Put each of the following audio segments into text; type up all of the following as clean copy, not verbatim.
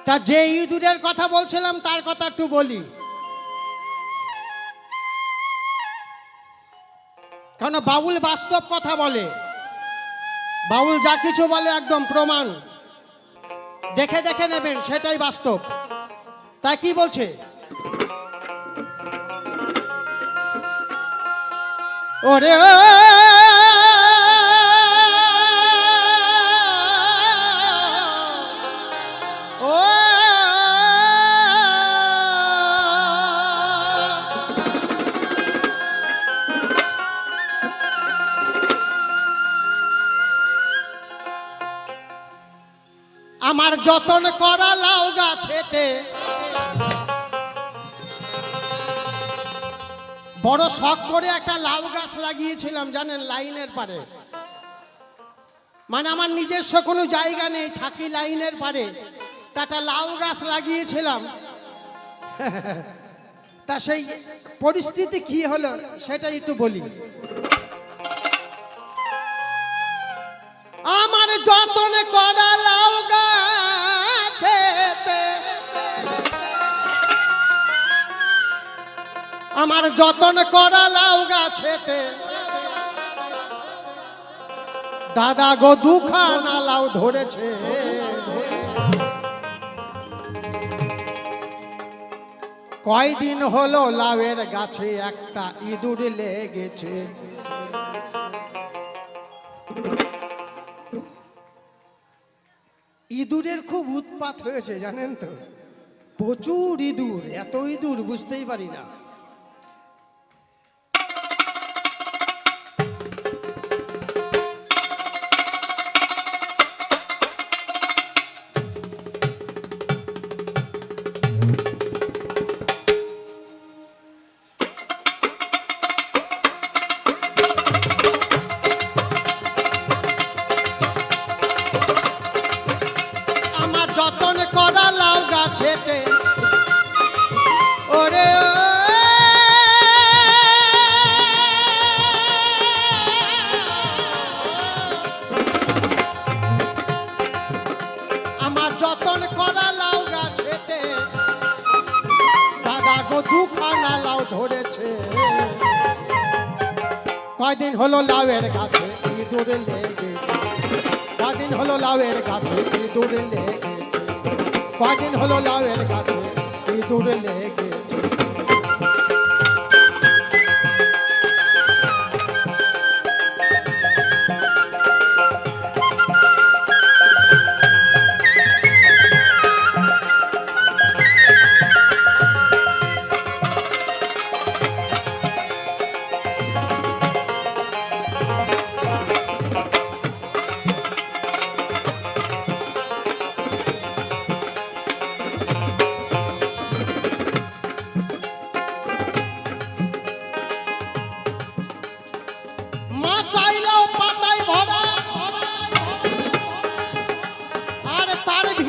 তা যে ইঁদুরের কথা বলছিলাম তার কথা একটু বলি, কারণ বাউল বাস্তব কথা বলে, বাউল যা কিছু বলে একদম প্রমাণ দেখে দেখে নেবেন, সেটাই বাস্তব। তাই কি বলছে, ওরে আমার যতন করা লাউ গাছেতে, বড় শখ করে একটা লাউ গাছ লাগিয়েছিলাম জানেন, লাইনের পারে। মানে আমার নিজস্ব কোনো জায়গা নেই, থাকি লাইনের পারে, তা একটা লাউ গাছ লাগিয়েছিলাম। তা সেই পরিস্থিতি কি হলো সেটা একটু বলি। আমার যতন করা লাউ গাছেতে, আমার যতন করা লাউ গাছেতে, দাদা গো দুখানা লাউ ধরেছে। কয়দিন হলো লাউয়ের গাছে একটা ইঁদুর লেগেছে। ইঁদুরের খুব উৎপাত হয়েছে জানেন তো, প্রচুর ইঁদুর, এত ইঁদুর বুঝতেই পারি না। ওরে আমার যতন করা লাউ গাছেতে, দাদা গো দুখানা লাউ ধরেছে। কয়দিন হলো লাউয়ের গাছে ইঁদুর লেগেছে, কয়দিন হলো লাউয়ের গাছে ইঁদুর লেগেছে, কয়দিন হলো লাউয়ের গাছে ইঁদুর লেগেছে।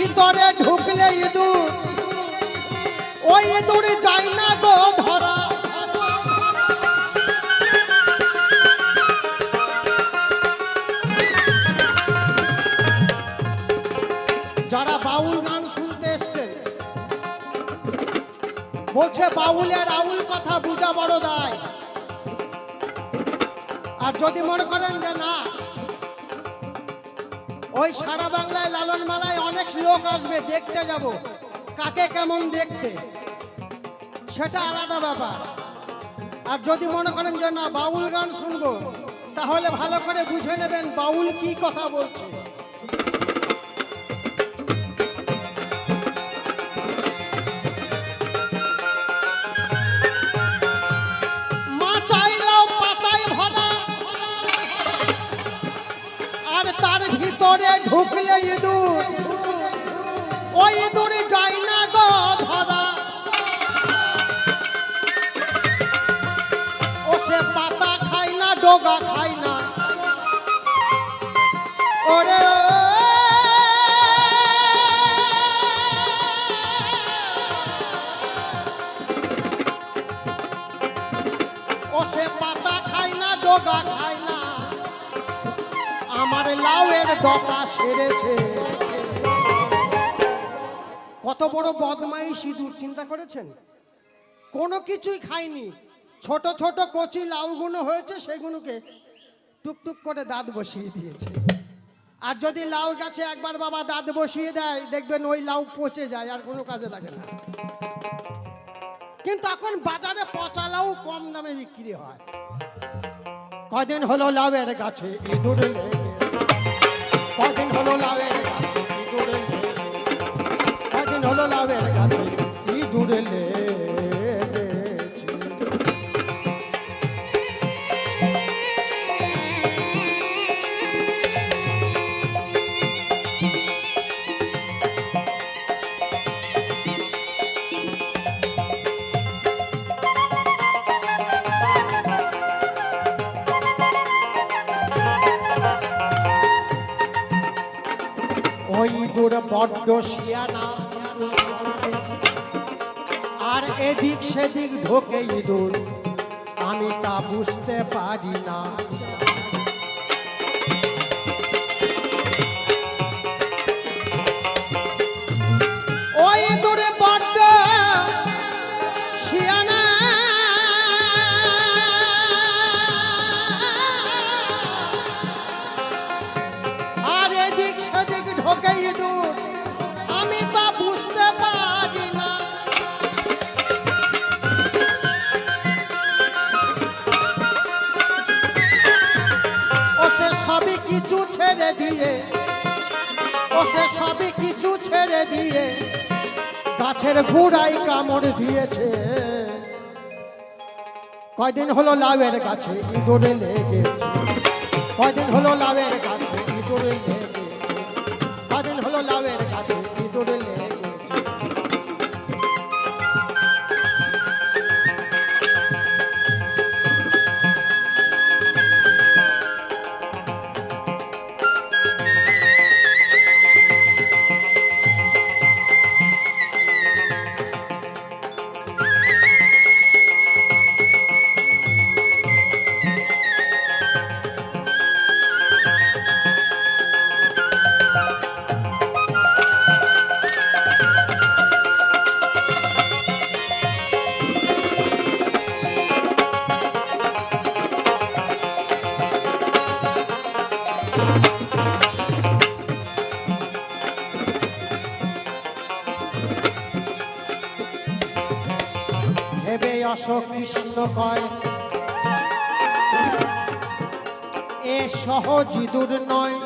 ভিতরে ঢুকলে ইঁদুর, ওই ইঁদুর যায় না গো ধরা। যারা বাউল গান শুনতে এসছে বলছে বাউলের আউল কথা বুঝা বড় দায়। আর যদি মনে করেন যে না, ওই সারা বাংলায় লালন মালায় অনেক লোক আসবে, দেখতে যাব কাকে কেমন দেখতে, সেটা আলাদা ব্যাপার। আর যদি মনে করেন যে না বাউল গান শুনবো, তাহলে ভালো করে বুঝে নেবেন বাউল কি কথা বলছে। মা চাইলাও পাতায় ভরা, আর তার ভিতরে ঢুকলে ইঁদুর, ওই ইঁদুর যায় না গো ধরা। ও সে পাতা খায় না, ডগা খায় না। ওরে ও সে পাতা খায় না, ডগা খায় না। আমার লাউয়ের ডগা সেরেছে। কত বড় বদমাইশ ইঁদুর চিন্তা করেছেন? কোনো কিছুই খায়নি, ছোট ছোট কচি লাউগুলো হয়েছে সেগুলোকে টুকটুক করে দাঁত বসিয়ে দিয়েছে। আর যদি লাউ গাছে একবার বাবা দাঁত বসিয়ে দেয় দেখবেন ওই লাউ পচে যায়, আর কোনো কাজে লাগে না। কিন্তু এখন বাজারে পচা লাউ কম দামে বিক্রি হয়। কদিন হলো লাউয়ের গাছে ইঁদুর লেগে, কদিন হলো লাউয়ের গাছে ইঁদুর লেগে, কদিন হলো লাউয়ের গাছে ইঁদুর লেগে। ওই ইঁদুর বড্ড শিয়ানা, আর এদিক সেদিক ঢোকে ইঁদুর, আমি তা বুঝতে পারি না। ওই ইঁদুরে বড্ড শিয়ানা, আর এদিক সেদিক ঢোকে ইঁদুর, আমি তা বুঝতে পারি না। ও সে সবই কিছু ছেড়ে দিয়ে, ও সে সবই কিছু ছেড়ে দিয়ে গাছের গোড়ায় কামড় দিয়েছে। কয়দিন হলো লাউয়ের গাছে ইঁদুর লেগেছে, কয়দিন হলো লাউয়ের গাছে ইঁদুর লেগেছে, কয়দিন হলো লাউয়ের গাছে ইঁদুর লেগেছে। ভেবে অশোক কৃষ্ণ কয় এ সহজ ইঁদুর নয়,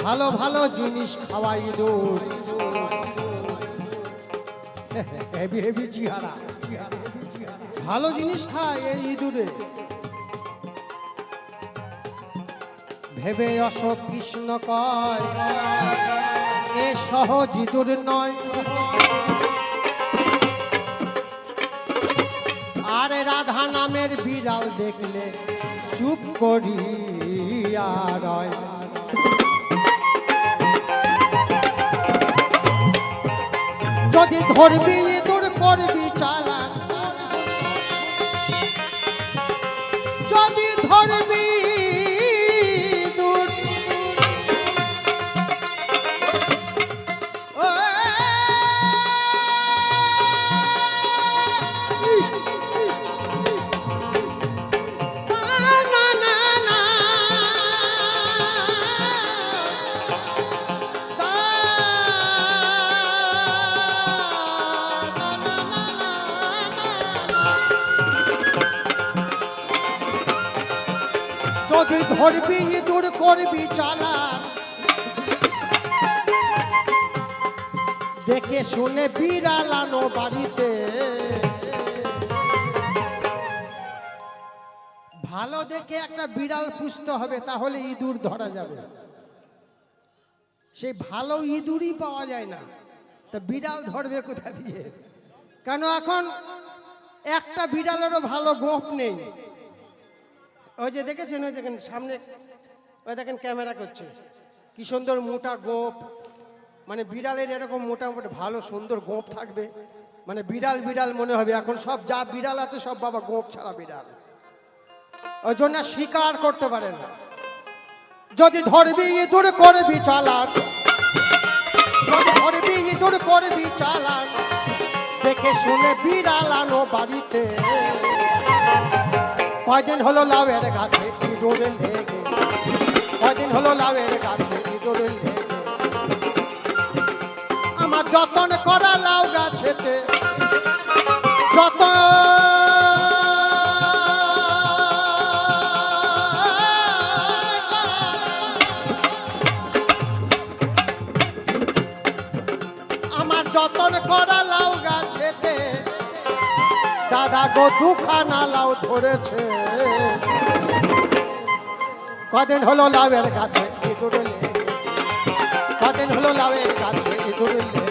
ভালো ভালো জিনিস খাওয়া ইঁদুর। হেভি হেভি চেহারা, ভালো জিনিস খায় এই ইঁদুরে। ভেবে অশোক কৃষ্ণ কয় এ সহজ ইঁদুর নয়, আর রাধা নামের বিড়াল দেখলে চুপ করিয়া রয়। যদি ধরবি ইঁদুর করবি চালান, যদি ধরবি ইঁদুর যদি ধরবি ইঁদুর করবি চালান, দেখে শুনে বিড়াল আনো বাড়িতে। ভালো দেখে একটা বিড়াল পুষতে হবে, তাহলে ইঁদুর ধরা যাবে। সেই ভালো ইঁদুরই পাওয়া যায় না, তা বিড়াল ধরবে কোথা দিয়ে? কেন এখন একটা বিড়ালেরও ভালো গোপ নেই। ওই যে দেখেছেন, ওই দেখেন সামনে, ওই দেখেন ক্যামেরা করছে, কি সুন্দর মোটা গোপ। মানে বিড়ালের এরকম মোটামুটি ভালো সুন্দর গোপ থাকবে, মানে বিড়াল বিড়াল মনে হবে। এখন সব যা বিড়াল আছে সব বাবা গোপ ছাড়া বিড়াল, ওই জন্য শিকার করতে পারে না। যদি ধরবি ইঁদুর করবি চালান, করবি চালান, দেখে শুনে বিড়ালানো বাড়িতে। কয়দিন হলো লাউয়ের গাছে ইঁদুর লেগে, কয়দিন হলো লাউয়ের গাছে ইঁদুর লেগে। আমার যতন করা লাউ গাছেতে, যতন আমার যতন করা লাউ গাছেতে, দাদা গো দুখানা লাউ ধরেছে। কদিন হলো লাউয়ের গাছে ইঁদুর লেগে, কদিন হলো লাউয়ের গাছে ইঁদুর লেগে,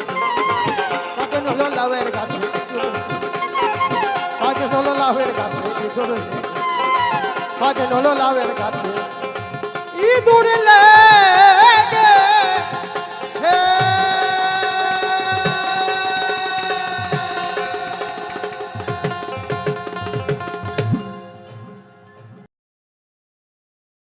কদিন হলো লাউয়ের গাছে ইঁদুর লেগে, কদিন হলো লাউয়ের গাছে ইঁদুর লেগে, কদিন হলো লাউয়ের গাছে ইঁদুর লেগে।